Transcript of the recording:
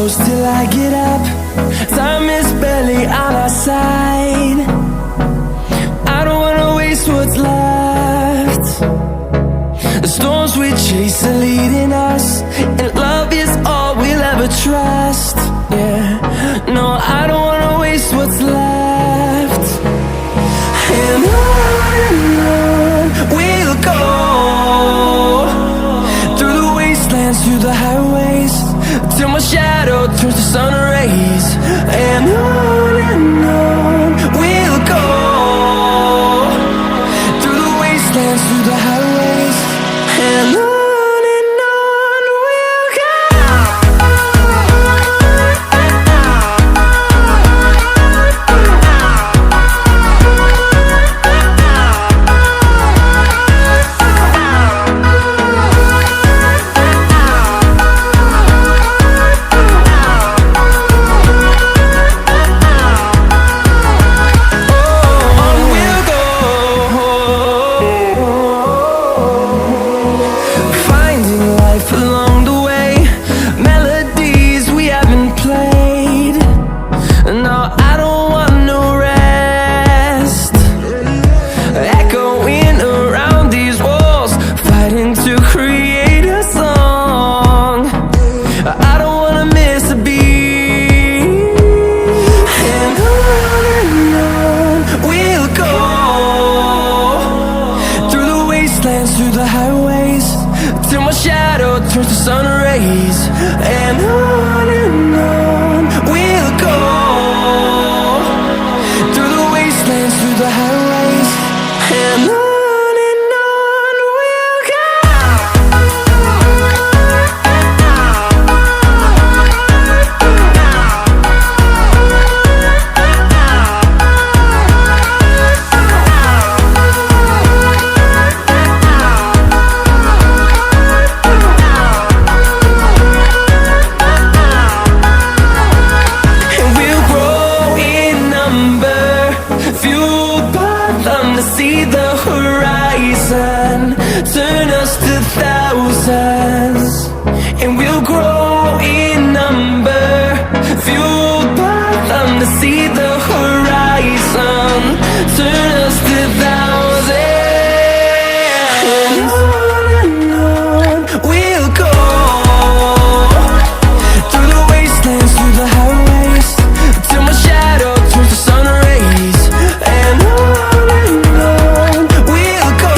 close till I get up. Time is barely on our side. I don't wanna waste what's left. The storms we chase are leading us, and love is all we'll ever trust. Yeah, no, I don't wanna waste what's left. And on we'll go, through the wastelands, through the highways, till my shadow turns to sun rays. And on we'll go, through the wastelands, through the highways, and on we'll go. Through the highways, till my shadow turns to sun rays. And on we'll go, through the wastelands, through the highways, and on we'll go. See the horizon, turn us to thousands, and we'll grow in number, fueled by them to see the horizon, turn us to thousands. And on we'll go, through the wastelands, through the highways, till my shadow turns to sun rays. And on we'll go.